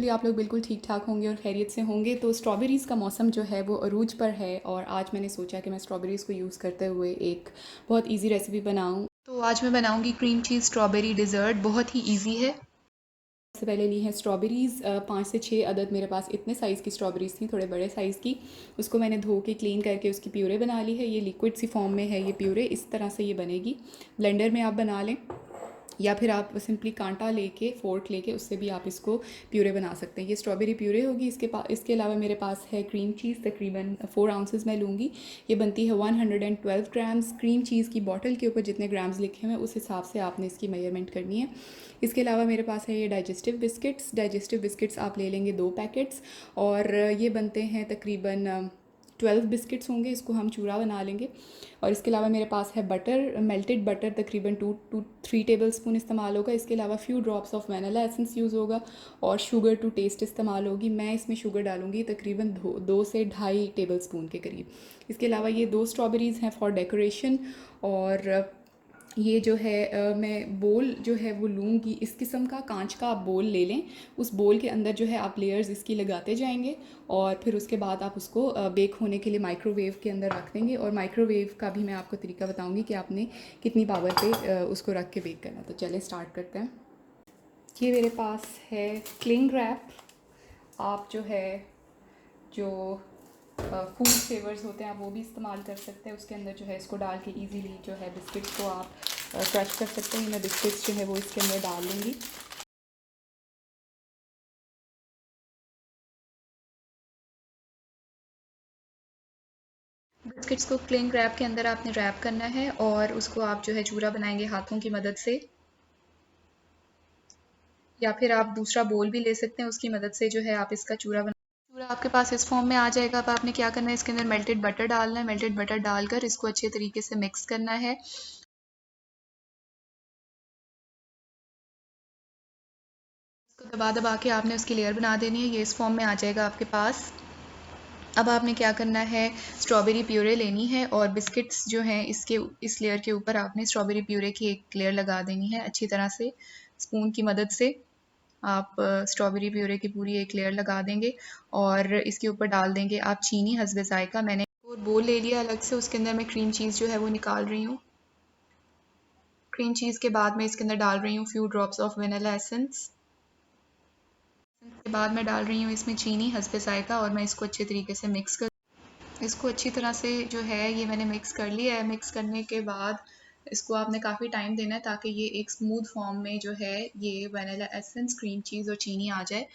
Hopefully आप लोग बिल्कुल ठीक ठाक होंगे और खैरियत से होंगे। तो स्ट्रॉबेरीज़ का मौसम जो है वो अरूज पर है और आज मैंने सोचा कि मैं स्ट्रॉबेरीज़ को यूज़ करते हुए एक बहुत इजी रेसिपी बनाऊं। तो आज मैं बनाऊंगी क्रीम चीज़ स्ट्रॉबेरी डिज़र्ट, बहुत ही इजी है। सबसे पहले ली है स्ट्रॉबेरीज़, 5 से 6 अदद मेरे पास इतने साइज़ की स्ट्रॉबेरीज़ थी, थोड़े बड़े साइज़ की। उसको मैंने धो के क्लीन करके उसकी प्यूरे बना ली है। ये लिक्विड सी फॉर्म में है ये प्यूरे, इस तरह से ये बनेगी। ब्लेंडर में आप बना लें या फिर आप सिंपली कांटा लेके फोर्क लेके उससे भी आप इसको प्यूरे बना सकते हैं। ये स्ट्रॉबेरी प्यूरे होगी। इसके अलावा मेरे पास है क्रीम चीज़, तकरीबन 4 आउंसेस मैं लूँगी। ये बनती है 112 ग्राम्स। क्रीम चीज़ की बॉटल के ऊपर जितने ग्राम्स लिखे हुए हैं उस हिसाब से आपने इसकी मेजरमेंट करनी है। इसके अलावा मेरे पास है ये डाइजेस्टिव बिस्किट्स आप ले लेंगे 2 पैकेट्स, और ये बनते हैं तकरीबन 12 बिस्किट्स होंगे। इसको हम चूरा बना लेंगे। और इसके अलावा मेरे पास है बटर, मेल्टेड बटर तकरीबन 2 to 3 टेबल स्पून इस्तेमाल होगा। इसके अलावा few drops of vanilla essence use होगा और शुगर टू टेस्ट इस्तेमाल होगी। मैं इसमें शुगर डालूंगी तकरीबन 2 से 2.5 टेबल स्पून के करीब। इसके अलावा ये 2 स्ट्रॉबेरीज़ हैं फॉर डेकोरेशन। और ये जो है मैं बोल जो है वो लूँगी, इस किस्म का कांच का आप बोल ले लें। उस बोल के अंदर जो है आप लेयर्स इसकी लगाते जाएंगे और फिर उसके बाद आप उसको बेक होने के लिए माइक्रोवेव के अंदर रख देंगे। और माइक्रोवेव का भी मैं आपको तरीका बताऊंगी कि आपने कितनी पावर पे उसको रख के बेक करना। तो चलें स्टार्ट करते हैं। ये मेरे पास है क्लिंग रैप। आप जो फूड फ्लेवर्स होते हैं आप वो भी इस्तेमाल कर सकते हैं। उसके अंदर जो है इसको डाल के इजीली जो है बिस्किट्स को आप क्रश कर सकते हैं। मैं बिस्किट्स जो है वो इसके अंदर डाल लूँगी। बिस्किट्स को क्लिंग रैप के अंदर आपने रैप करना है और उसको आप जो है चूरा बनाएंगे हाथों की मदद से, या फिर आप दूसरा बोल भी ले सकते हैं, उसकी मदद से जो है आप इसका चूरा आपके पास इस फॉर्म में आ जाएगा। अब आपने क्या करना है, इसके अंदर मेल्टेड बटर डालना है। मेल्टेड बटर डालकर इसको अच्छे तरीके से मिक्स करना है। इसको दबा दबा के आपने उसकी लेयर बना देनी है। ये इस फॉर्म में आ जाएगा आपके पास। अब आपने क्या करना है, स्ट्रॉबेरी प्यूरे लेनी है और बिस्किट्स जो हैं इस लेयर के ऊपर आपने स्ट्रॉबेरी प्यूरे की एक लेयर लगा देनी है अच्छी तरह से। स्पून की मदद से आप स्ट्रॉबेरी प्यूरे की पूरी एक लेयर लगा देंगे और इसके ऊपर डाल देंगे आप चीनी हस्बे जायका। मैंने और बोल ले लिया अलग से, उसके अंदर मैं क्रीम चीज़ जो है वो निकाल रही हूँ। क्रीम चीज़ के बाद मैं इसके अंदर डाल रही हूँ few drops of vanilla essence. इसके बाद मैं डाल रही हूँ इसमें चीनी हस्बे जायका और मैं इसको अच्छे तरीके से मिक्स कर इसको अच्छी तरह से जो है ये मैंने मिक्स कर लिया है। मिक्स करने के बाद इसको आपने काफ़ी टाइम देना है ताकि ये एक स्मूथ फॉर्म में जो है ये वनीला एसेंस, क्रीम चीज़ और चीनी आ जाए।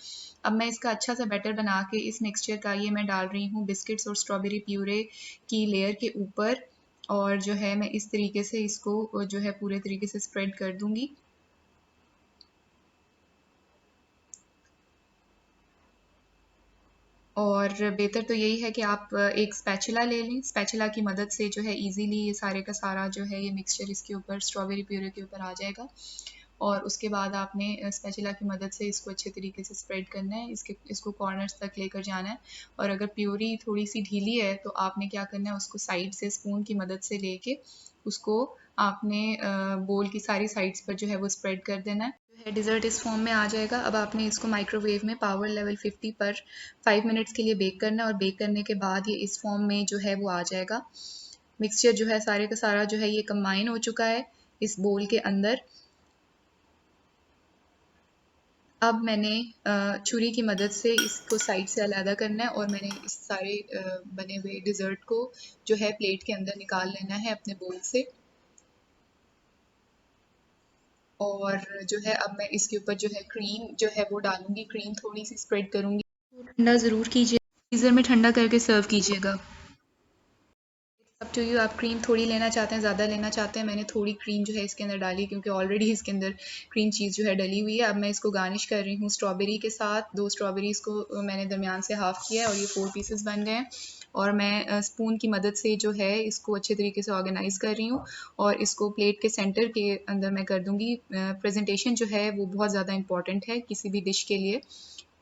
अब मैं इसका अच्छा सा बैटर बना के इस मिक्सचर का ये मैं डाल रही हूँ बिस्किट्स और स्ट्रॉबेरी प्यूरे की लेयर के ऊपर, और जो है मैं इस तरीके से इसको जो है पूरे तरीके से स्प्रेड कर दूँगी। और बेहतर तो यही है कि आप एक स्पैचुला ले लें। स्पैचुला की मदद से जो है इजीली ये सारे का सारा जो है ये मिक्सचर इसके ऊपर स्ट्रॉबेरी प्यूरे के ऊपर आ जाएगा। और उसके बाद आपने स्पैचुला की मदद से इसको अच्छे तरीके से स्प्रेड करना है, इसको कॉर्नर्स तक लेकर जाना है। और अगर प्यूरी थोड़ी सी ढीली है तो आपने क्या करना है, उसको साइड से स्पून की मदद से लेके उसको आपने बोल की सारी साइड्स पर जो है वो स्प्रेड कर देना है। जो है डिज़र्ट इस फॉर्म में आ जाएगा। अब आपने इसको माइक्रोवेव में पावर लेवल 50 पर 5 मिनट्स के लिए बेक करना है और बेक करने के बाद ये इस फॉर्म में जो है वो आ जाएगा। मिक्सचर जो है सारे का सारा जो है ये कंबाइन हो चुका है इस बोल के अंदर। अब मैंने छुरी की मदद से इसको साइड से अलहदा करना है और मैंने इस सारे बने हुए डिज़र्ट को जो है प्लेट के अंदर निकाल लेना है अपने बोल से। और जो है अब मैं इसके ऊपर जो है क्रीम जो है वो डालूंगी, क्रीम थोड़ी सी स्प्रेड करूंगी। ठंडा ज़रूर कीजिए, फ्रीज़र में ठंडा करके सर्व कीजिएगा। अब टू यू, आप क्रीम थोड़ी लेना चाहते हैं ज़्यादा लेना चाहते हैं। मैंने थोड़ी क्रीम जो है इसके अंदर डाली क्योंकि ऑलरेडी इसके अंदर क्रीम चीज़ जो है डली हुई है। अब मैं इसको गार्निश कर रही हूँ स्ट्रॉबेरी के साथ। 2 स्ट्रॉबेरीज़ को मैंने दरमियान से हाफ़ किया है और ये 4 पीसेस बन गए हैं। और मैं स्पून की मदद से जो है इसको अच्छे तरीके से ऑर्गेनाइज़ कर रही हूँ और इसको प्लेट के सेंटर के अंदर मैं कर दूँगी। प्रेजेंटेशन जो है वो बहुत ज़्यादा इंपॉर्टेंट है किसी भी डिश के लिए।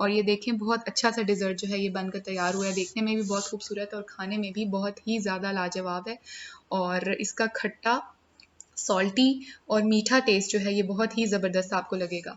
और ये देखें बहुत अच्छा सा डिज़र्ट जो है ये बनकर तैयार हुआ है। देखने में भी बहुत खूबसूरत है और खाने में भी बहुत ही ज़्यादा लाजवाब है। और इसका खट्टा, सॉल्टी और मीठा टेस्ट जो है ये बहुत ही ज़बरदस्त आपको लगेगा।